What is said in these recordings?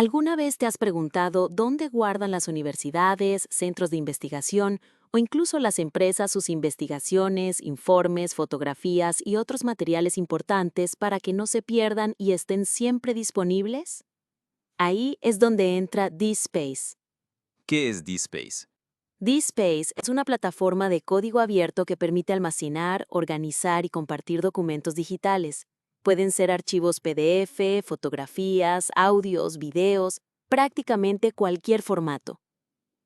¿Alguna vez te has preguntado dónde guardan las universidades, centros de investigación o incluso las empresas sus investigaciones, informes, fotografías y otros materiales importantes para que no se pierdan y estén siempre disponibles? Ahí es donde entra DSpace. ¿Qué es DSpace? DSpace es una plataforma de código abierto que permite almacenar, organizar y compartir documentos digitales. Pueden ser archivos PDF, fotografías, audios, videos, prácticamente cualquier formato.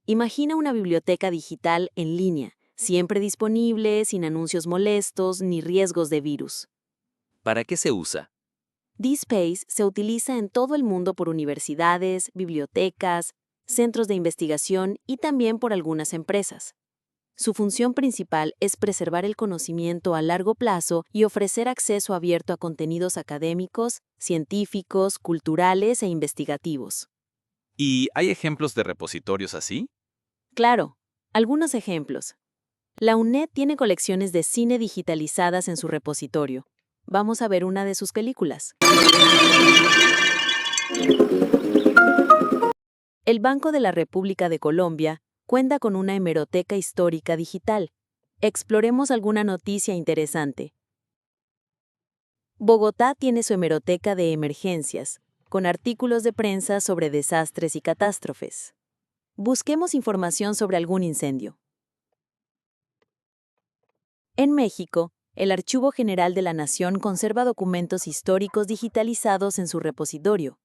Imagina una biblioteca digital en línea, siempre disponible, sin anuncios molestos ni riesgos de virus. ¿Para qué se usa? DSpace se utiliza en todo el mundo por universidades, bibliotecas, centros de investigación y también por algunas empresas. Su función principal es preservar el conocimiento a largo plazo y ofrecer acceso abierto a contenidos académicos, científicos, culturales e investigativos. ¿Y hay ejemplos de repositorios así? Claro, algunos ejemplos. La UNED tiene colecciones de cine digitalizadas en su repositorio. Vamos a ver una de sus películas. El Banco de la República de Colombia cuenta con una hemeroteca histórica digital. Exploremos alguna noticia interesante. Bogotá tiene su hemeroteca de emergencias, con artículos de prensa sobre desastres y catástrofes. Busquemos información sobre algún incendio. En México, el Archivo General de la Nación conserva documentos históricos digitalizados en su repositorio.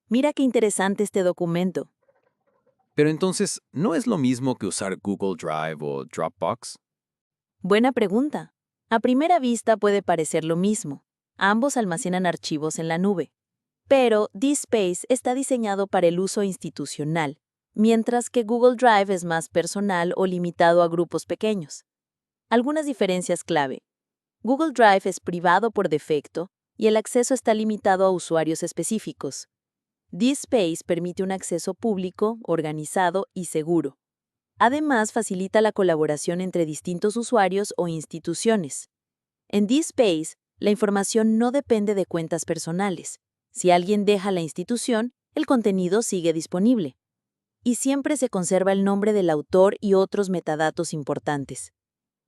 Mira qué interesante este documento. Pero entonces, ¿no es lo mismo que usar Google Drive o Dropbox? Buena pregunta. A primera vista puede parecer lo mismo. Ambos almacenan archivos en la nube. Pero DSpace está diseñado para el uso institucional, mientras que Google Drive es más personal o limitado a grupos pequeños. Algunas diferencias clave. Google Drive es privado por defecto y el acceso está limitado a usuarios específicos. DSpace permite un acceso público, organizado y seguro. Además, facilita la colaboración entre distintos usuarios o instituciones. En DSpace, la información no depende de cuentas personales. Si alguien deja la institución, el contenido sigue disponible. Y siempre se conserva el nombre del autor y otros metadatos importantes.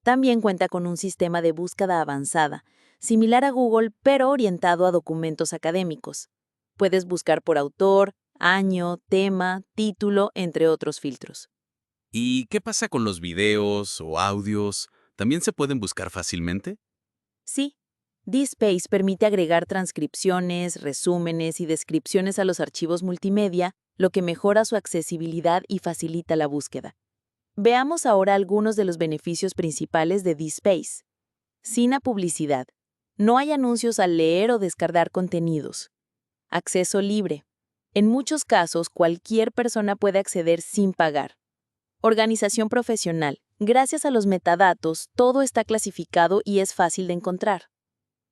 También cuenta con un sistema de búsqueda avanzada, similar a Google, pero orientado a documentos académicos. Puedes buscar por autor, año, tema, título, entre otros filtros. ¿Y qué pasa con los videos o audios? ¿También se pueden buscar fácilmente? Sí, DSpace permite agregar transcripciones, resúmenes y descripciones a los archivos multimedia, lo que mejora su accesibilidad y facilita la búsqueda. Veamos ahora algunos de los beneficios principales de DSpace. Sin publicidad. No hay anuncios al leer o descargar contenidos. Acceso libre. En muchos casos, cualquier persona puede acceder sin pagar. Organización profesional. Gracias a los metadatos, todo está clasificado y es fácil de encontrar.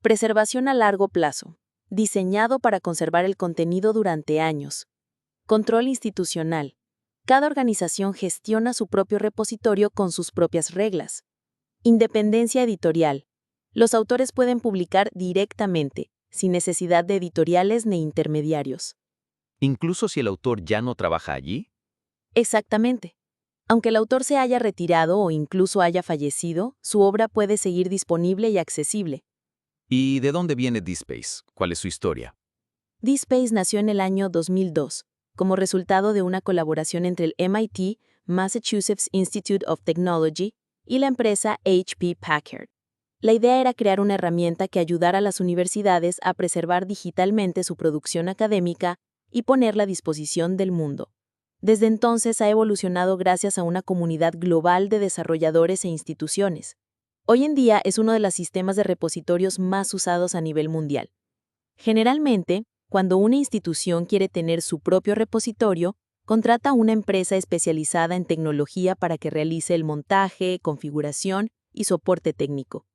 Preservación a largo plazo. Diseñado para conservar el contenido durante años. Control institucional. Cada organización gestiona su propio repositorio con sus propias reglas. Independencia editorial. Los autores pueden publicar directamente, sin necesidad de editoriales ni intermediarios. ¿Incluso si el autor ya no trabaja allí? Exactamente. Aunque el autor se haya retirado o incluso haya fallecido, su obra puede seguir disponible y accesible. ¿Y de dónde viene DSpace? ¿Cuál es su historia? DSpace nació en el año 2002, como resultado de una colaboración entre el MIT, Massachusetts Institute of Technology, y la empresa HP Packard. La idea era crear una herramienta que ayudara a las universidades a preservar digitalmente su producción académica y ponerla a disposición del mundo. Desde entonces ha evolucionado gracias a una comunidad global de desarrolladores e instituciones. Hoy en día es uno de los sistemas de repositorios más usados a nivel mundial. Generalmente, cuando una institución quiere tener su propio repositorio, contrata a una empresa especializada en tecnología para que realice el montaje, configuración y soporte técnico.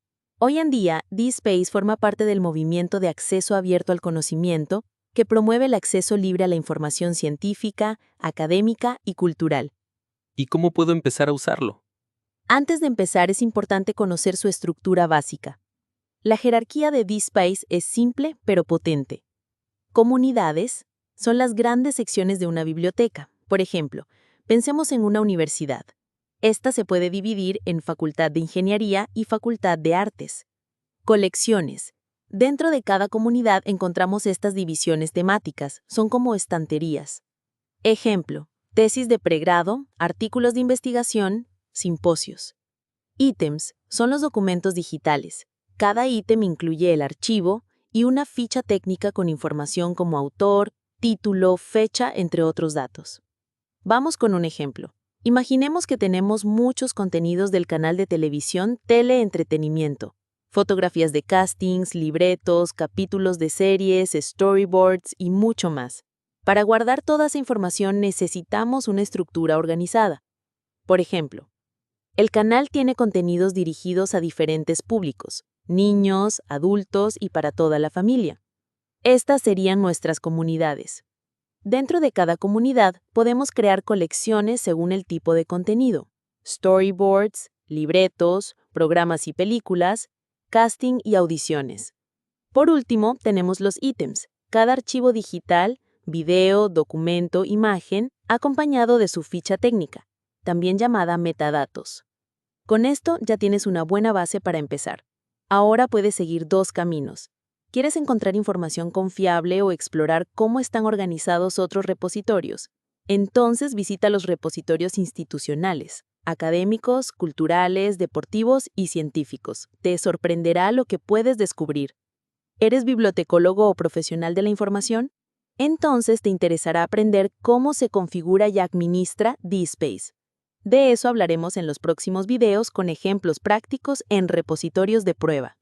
Hoy en día, DSpace forma parte del movimiento de acceso abierto al conocimiento que promueve el acceso libre a la información científica, académica y cultural. ¿Y cómo puedo empezar a usarlo? Antes de empezar, es importante conocer su estructura básica. La jerarquía de DSpace es simple pero potente. Comunidades, son las grandes secciones de una biblioteca. Por ejemplo, pensemos en una universidad. Esta se puede dividir en Facultad de Ingeniería y Facultad de Artes. Colecciones. Dentro de cada comunidad encontramos estas divisiones temáticas, son como estanterías. Ejemplo, tesis de pregrado, artículos de investigación, simposios. Ítems son los documentos digitales. Cada ítem incluye el archivo y una ficha técnica con información como autor, título, fecha, entre otros datos. Vamos con un ejemplo. Imaginemos que tenemos muchos contenidos del canal de televisión Teleentretenimiento. Fotografías de castings, libretos, capítulos de series, storyboards y mucho más. Para guardar toda esa información necesitamos una estructura organizada. Por ejemplo, el canal tiene contenidos dirigidos a diferentes públicos, niños, adultos y para toda la familia. Estas serían nuestras comunidades. Dentro de cada comunidad podemos crear colecciones según el tipo de contenido: storyboards, libretos, programas y películas, casting y audiciones. Por último, tenemos los ítems, cada archivo digital, video, documento, imagen, acompañado de su ficha técnica, también llamada metadatos. Con esto ya tienes una buena base para empezar. Ahora puedes seguir dos caminos. ¿Quieres encontrar información confiable o explorar cómo están organizados otros repositorios? Entonces visita los repositorios institucionales, académicos, culturales, deportivos y científicos. Te sorprenderá lo que puedes descubrir. ¿Eres bibliotecólogo o profesional de la información? Entonces te interesará aprender cómo se configura y administra DSpace. De eso hablaremos en los próximos videos con ejemplos prácticos en repositorios de prueba.